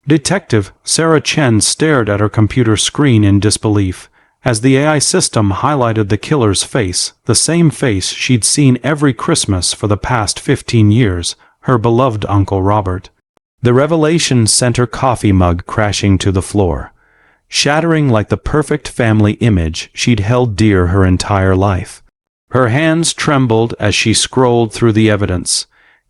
Detective Sarah Chen stared at her computer screen in disbelief as the AI system highlighted the killer's face, the same face she'd seen every Christmas for the past 15 years, her beloved Uncle Robert. The revelation sent her coffee mug crashing to the floor, shattering like the perfect family image she'd held dear her entire life. Her hands trembled as she scrolled through the evidence: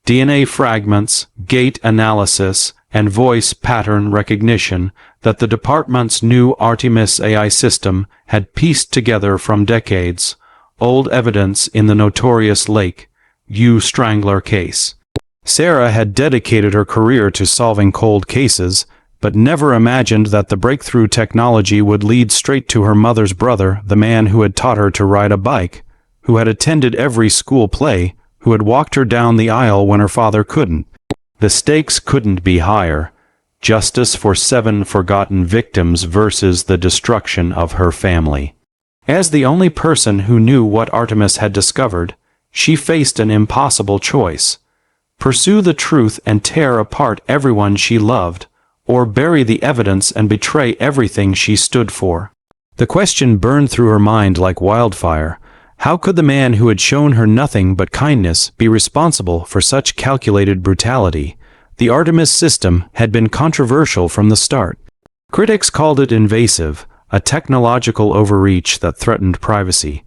DNA fragments, gait analysis, and voice pattern recognition that the department's new ARTEMIS AI system had pieced together from decades-old evidence in the notorious Lakeview Strangler case. Sarah had dedicated her career to solving cold cases, but never imagined that the breakthrough technology would lead straight to her mother's brother, the man who had taught her to ride a bike, who had attended every school play, who had walked her down the aisle when her father couldn't. The stakes couldn't be higher: justice for 7 forgotten victims versus the destruction of her family. As the only person who knew what ARTEMIS had discovered, she faced an impossible choice: pursue the truth and tear apart everyone she loved, or bury the evidence and betray everything she stood for. The question burned through her mind like wildfire: how could the man who had shown her nothing but kindness be responsible for such calculated brutality? The ARTEMIS system had been controversial from the start. Critics called it invasive, a technological overreach that threatened privacy.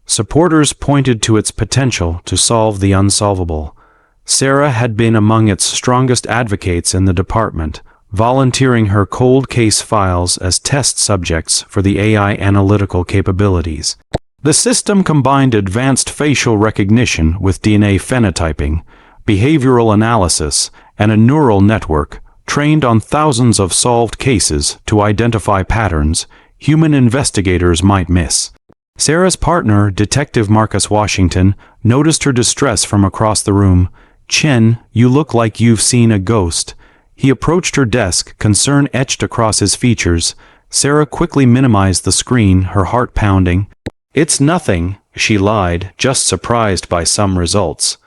Supporters pointed to its potential to solve the unsolvable. Sarah had been among its strongest advocates in the department, volunteering her cold case files as test subjects for the AI analytical capabilities. The system combined advanced facial recognition with DNA phenotyping, behavioral analysis, and a neural network trained on thousands of solved cases to identify patterns human investigators might miss. Sarah's partner, Detective Marcus Washington, noticed her distress from across the room. "Chen, you look like you've seen a ghost." He approached her desk, concern etched across his features. Sarah quickly minimized the screen, her heart pounding. "It's nothing," she lied, just surprised by some results.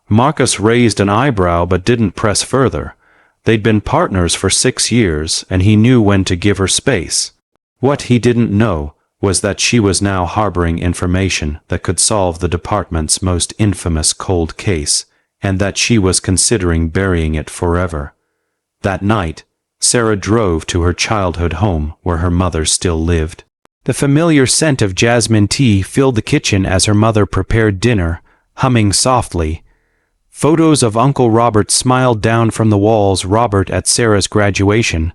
Marcus raised an eyebrow but didn't press further. They'd been partners for 6 years, and he knew when to give her space. What he didn't know was that she was now harboring information that could solve the department's most infamous cold case, and that she was considering burying it forever. That night, Sarah drove to her childhood home where her mother still lived. The familiar scent of jasmine tea filled the kitchen as her mother prepared dinner, humming softly. Photos of Uncle Robert smiled down from the walls: Robert at Sarah's graduation,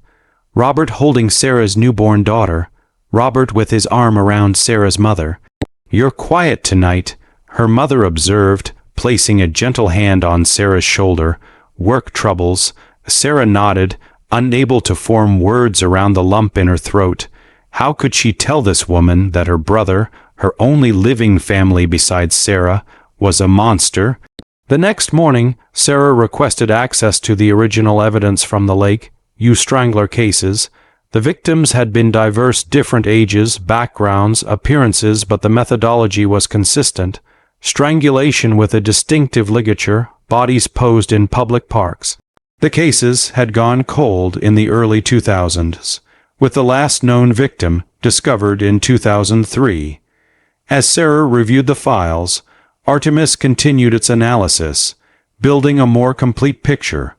Robert holding Sarah's newborn daughter, Robert with his arm around Sarah's mother. "You're quiet tonight," her mother observed, placing a gentle hand on Sarah's shoulder. "Work troubles?" Sarah nodded, unable to form words around the lump in her throat. How could she tell this woman that her brother, her only living family besides Sarah, was a monster? The next morning, Sarah requested access to the original evidence from the Lakeview Strangler cases. The victims had been diverse, different ages, backgrounds, appearances, but the methodology was consistent: strangulation with a distinctive ligature, bodies posed in public parks. The cases had gone cold in the early 2000s, with the last known victim discovered in 2003. As Sarah reviewed the files, ARTEMIS continued its analysis, building a more complete picture.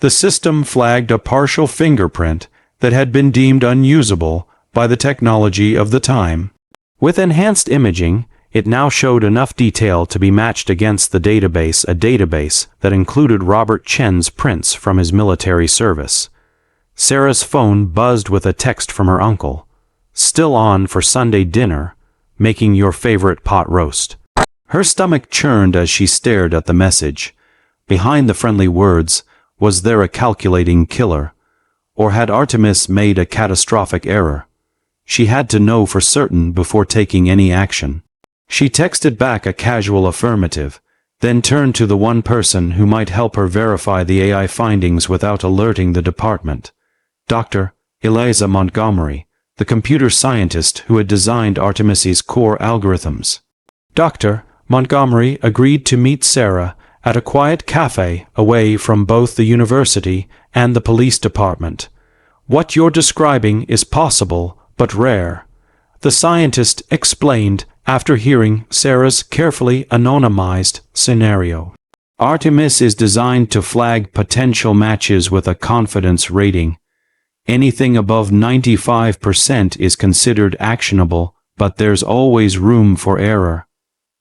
The system flagged a partial fingerprint that had been deemed unusable by the technology of the time. With enhanced imaging, it now showed enough detail to be matched against the database, a database that included Robert Chen's prints from his military service. Sarah's phone buzzed with a text from her uncle: "Still on for Sunday dinner, making your favorite pot roast." Her stomach churned as she stared at the message. Behind the friendly words, was there a calculating killer? Or had ARTEMIS made a catastrophic error? She had to know for certain before taking any action. She texted back a casual affirmative, then turned to the one person who might help her verify the AI findings without alerting the department: Dr. Eliza Montgomery, the computer scientist who had designed ARTEMIS's core algorithms. Dr. Montgomery agreed to meet Sarah at a quiet cafe away from both the university and the police department. What you're describing is possible, but rare, the scientist explained after hearing Sarah's carefully anonymized scenario. ARTEMIS is designed to flag potential matches with a confidence rating. Anything above 95% is considered actionable, but there's always room for error.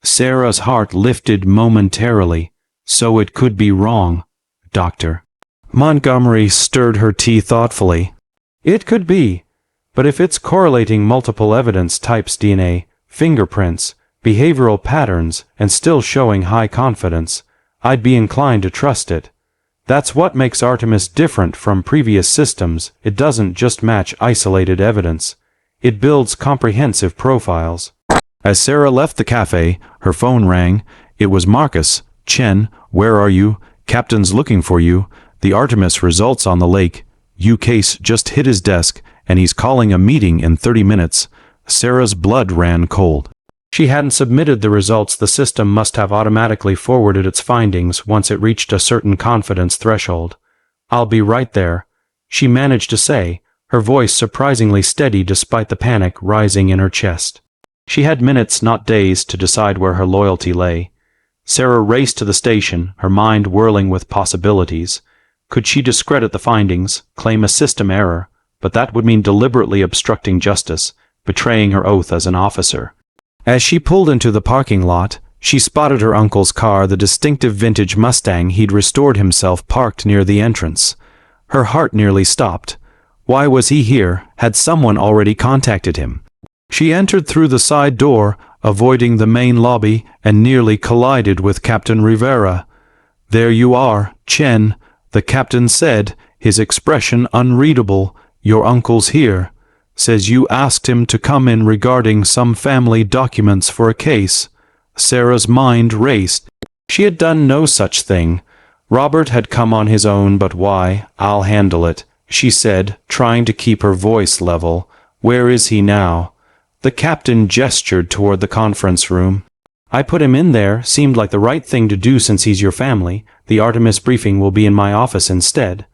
Sarah's heart lifted momentarily. So it could be wrong, Doctor. Montgomery stirred her tea thoughtfully. It could be, but if it's correlating multiple evidence types, DNA, fingerprints, behavioral patterns, and still showing high confidence, I'd be inclined to trust it. That's what makes ARTEMIS different from previous systems. It doesn't just match isolated evidence. It builds comprehensive profiles. As Sarah left the cafe, her phone rang. It was Marcus. Chen, where are you? Captain's looking for you. The ARTEMIS results on the Lakeview case just hit his desk, and he's calling a meeting in 30 minutes. Sarah's blood ran cold. She hadn't submitted the results. The system must have automatically forwarded its findings once it reached a certain confidence threshold. I'll be right there, she managed to say, her voice surprisingly steady despite the panic rising in her chest. She had minutes, not days, to decide where her loyalty lay. Sarah raced to the station, her mind whirling with possibilities. Could she discredit the findings, claim a system error? But that would mean deliberately obstructing justice, betraying her oath as an officer. As she pulled into the parking lot, she spotted her uncle's car, the distinctive vintage Mustang he'd restored himself, parked near the entrance. Her heart nearly stopped. Why was he here? Had someone already contacted him? She entered through the side door, avoiding the main lobby, and nearly collided with Captain Rivera. "There you are, Chen," the captain said, his expression unreadable. "Your uncle's here. Says you asked him to come in regarding some family documents for a case." Sarah's mind raced. She had done no such thing. Robert had come on his own, but why? "I'll handle it," she said, trying to keep her voice level. "Where is he now?" The captain gestured toward the conference room. "I put him in there. Seemed like the right thing to do since he's your family. The ARTEMIS briefing will be in my office instead."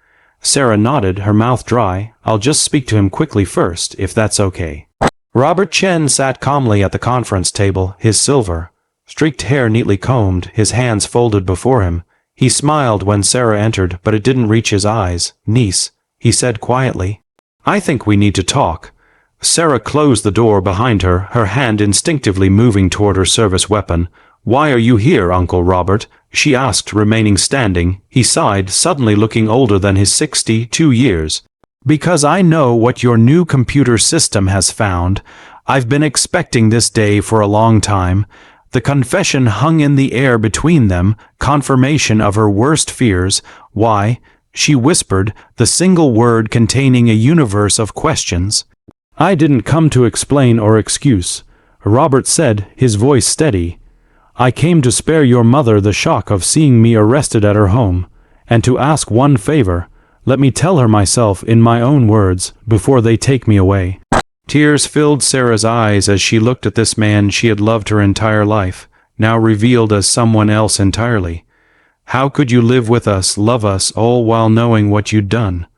Sarah nodded, her mouth dry. "I'll just speak to him quickly first, if that's okay." Robert Chen sat calmly at the conference table, his silver streaked hair neatly combed, his hands folded before him. He smiled when Sarah entered, but it didn't reach his eyes. "Niece," he said quietly, "I think we need to talk." Sarah closed the door behind her, her hand instinctively moving toward her service weapon. "Why are you here, Uncle Robert?" she asked, remaining standing. He sighed, suddenly looking older than his 62 years. "Because I know what your new computer system has found. I've been expecting this day for a long time." The confession hung in the air between them, confirmation of her worst fears. "Why?" she whispered, the single word containing a universe of questions. "I didn't come to explain or excuse," Robert said, his voice steady. "I came to spare your mother the shock of seeing me arrested at her home, and to ask one favor. Let me tell her myself in my own words, before they take me away." Tears filled Sarah's eyes as she looked at this man she had loved her entire life, now revealed as someone else entirely. "How could you live with us, love us, all while knowing what you'd done?"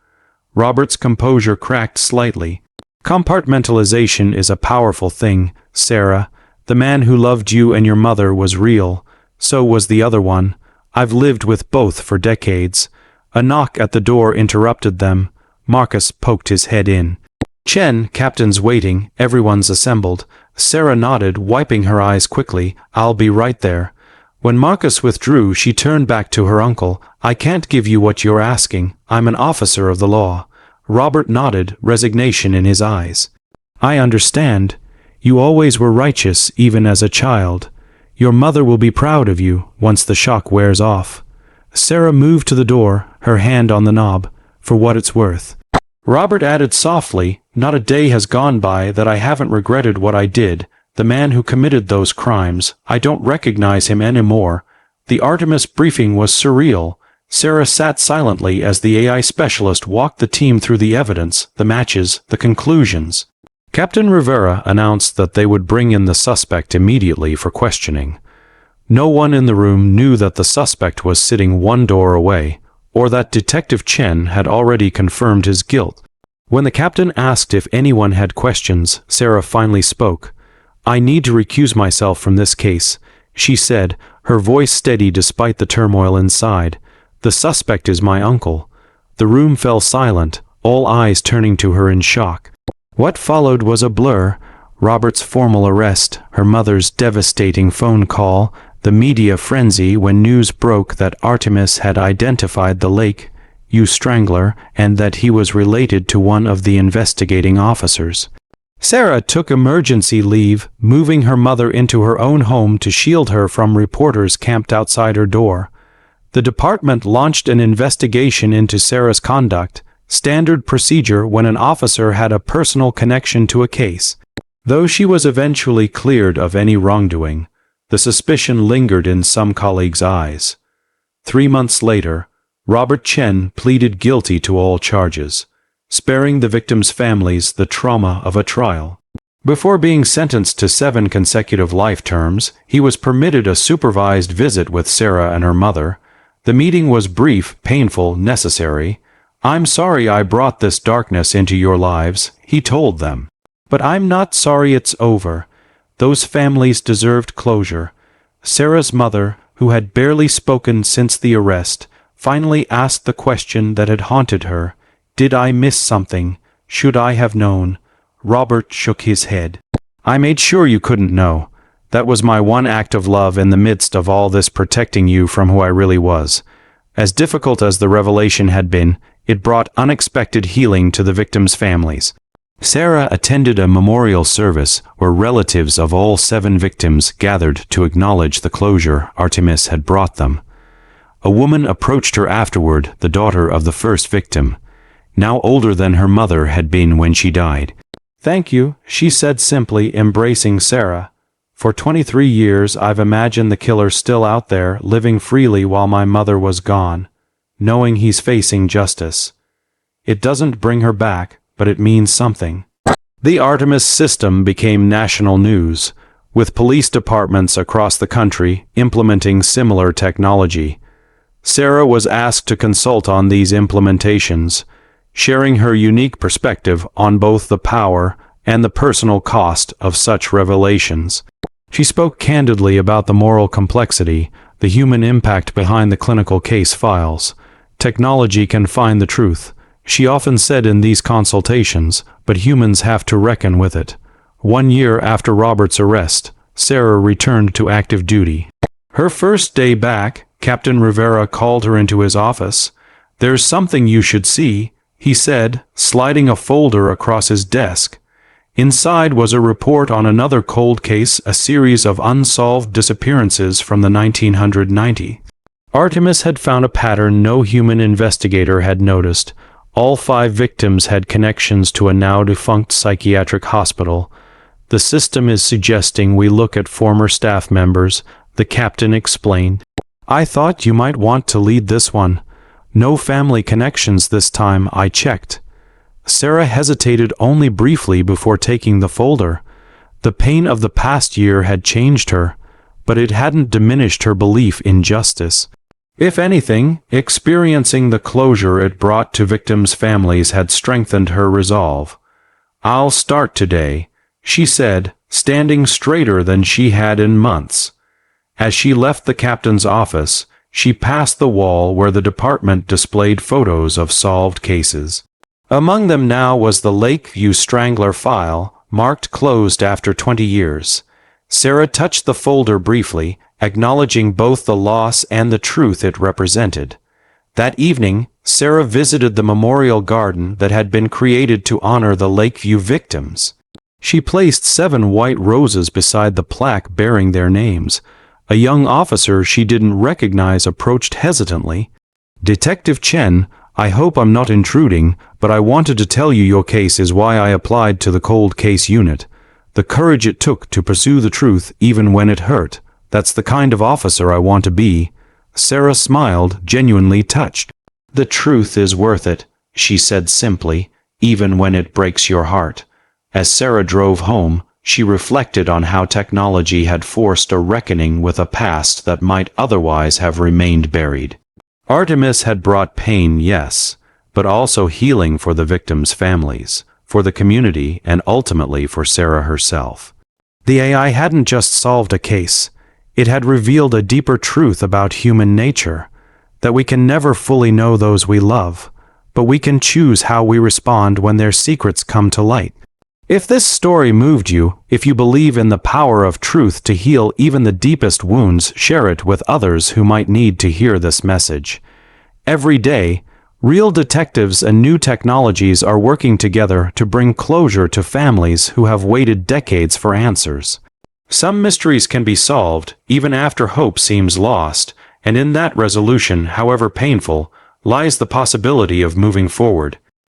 Robert's composure cracked slightly. "Compartmentalization is a powerful thing, Sarah. The man who loved you and your mother was real. So was the other one. I've lived with both for decades." A knock at the door interrupted them. Marcus poked his head in. "Chen, captain's waiting. Everyone's assembled." Sarah nodded, wiping her eyes quickly. "I'll be right there." When Marcus withdrew, she turned back to her uncle. "I can't give you what you're asking. I'm an officer of the law." Robert nodded, resignation in his eyes. "I understand. You always were righteous, even as a child. Your mother will be proud of you once the shock wears off." Sarah moved to the door, her hand on the knob. "For what it's worth." Robert added softly, "Not a day has gone by that I haven't regretted what I did. The man who committed those crimes, I don't recognize him anymore." The ARTEMIS briefing was surreal. Sarah sat silently as the AI specialist walked the team through the evidence, the matches, the conclusions. Captain Rivera announced that they would bring in the suspect immediately for questioning. No one in the room knew that the suspect was sitting one door away, or that Detective Chen had already confirmed his guilt. When the captain asked if anyone had questions, Sarah finally spoke. "I need to recuse myself from this case," she said, her voice steady despite the turmoil inside. "The suspect is my uncle." The room fell silent, all eyes turning to her in shock. What followed was a blur. Robert's formal arrest, her mother's devastating phone call, the media frenzy when news broke that ARTEMIS had identified the Lakeview Strangler and that he was related to one of the investigating officers. Sarah took emergency leave, moving her mother into her own home to shield her from reporters camped outside her door. The department launched an investigation into Sarah's conduct, standard procedure when an officer had a personal connection to a case. Though she was eventually cleared of any wrongdoing, the suspicion lingered in some colleagues' eyes. 3 months later, Robert Chen pleaded guilty to all charges, sparing the victims' families the trauma of a trial. Before being sentenced to 7 consecutive life terms, he was permitted a supervised visit with Sarah and her mother. The meeting was brief, painful, necessary. "I'm sorry I brought this darkness into your lives," he told them. "But I'm not sorry it's over." Those families deserved closure. Sarah's mother, who had barely spoken since the arrest, finally asked the question that had haunted her. "Did I miss something? Should I have known?" Robert shook his head. "I made sure you couldn't know. That was my one act of love in the midst of all this, protecting you from who I really was." As difficult as the revelation had been, it brought unexpected healing to the victims' families. Sarah attended a memorial service where relatives of all 7 victims gathered to acknowledge the closure ARTEMIS had brought them. A woman approached her afterward, the daughter of the first victim, now older than her mother had been when she died. "Thank you," she said simply, embracing Sarah. "For 23 years I've imagined the killer still out there, living freely while my mother was gone, knowing he's facing justice. It doesn't bring her back, but it means something." The ARTEMIS system became national news, with police departments across the country implementing similar technology. Sarah was asked to consult on these implementations, sharing her unique perspective on both the power and the personal cost of such revelations. She spoke candidly about the moral complexity, the human impact behind the clinical case files. "Technology can find the truth," she often said in these consultations, "but humans have to reckon with it." 1 year after Robert's arrest, Sarah returned to active duty. Her first day back, Captain Rivera called her into his office. "There's something you should see," he said, sliding a folder across his desk. Inside was a report on another cold case, a series of unsolved disappearances from the 1990s. ARTEMIS had found a pattern no human investigator had noticed. All 5 victims had connections to a now-defunct psychiatric hospital. "The system is suggesting we look at former staff members," the captain explained. "I thought you might want to lead this one. No family connections this time, I checked." Sarah hesitated only briefly before taking the folder. The pain of the past year had changed her, but it hadn't diminished her belief in justice. If anything, experiencing the closure it brought to victims' families had strengthened her resolve. "I'll start today," she said, standing straighter than she had in months. As she left the captain's office, she passed the wall where the department displayed photos of solved cases. Among them now was the Lakeview Strangler file, marked closed after 20 years. Sarah touched the folder briefly, acknowledging both the loss and the truth it represented. That evening, Sarah visited the memorial garden that had been created to honor the Lakeview victims. She placed 7 white roses beside the plaque bearing their names. A young officer she didn't recognize approached hesitantly. "Detective Chen, I hope I'm not intruding, but I wanted to tell you your case is why I applied to the cold case unit. The courage it took to pursue the truth even when it hurt. That's the kind of officer I want to be." Sarah smiled, genuinely touched. "The truth is worth it," she said simply, "even when it breaks your heart." As Sarah drove home, She reflected on how technology had forced a reckoning with a past that might otherwise have remained buried. ARTEMIS had brought pain, yes, but also healing for the victims' families, for the community, and ultimately for Sarah herself. The AI hadn't just solved a case, it had revealed a deeper truth about human nature, that we can never fully know those we love, but we can choose how we respond when their secrets come to light. If this story moved you, if you believe in the power of truth to heal even the deepest wounds, share it with others who might need to hear this message. Every day, real detectives and new technologies are working together to bring closure to families who have waited decades for answers. Some mysteries can be solved, even after hope seems lost, and in that resolution, however painful, lies the possibility of moving forward.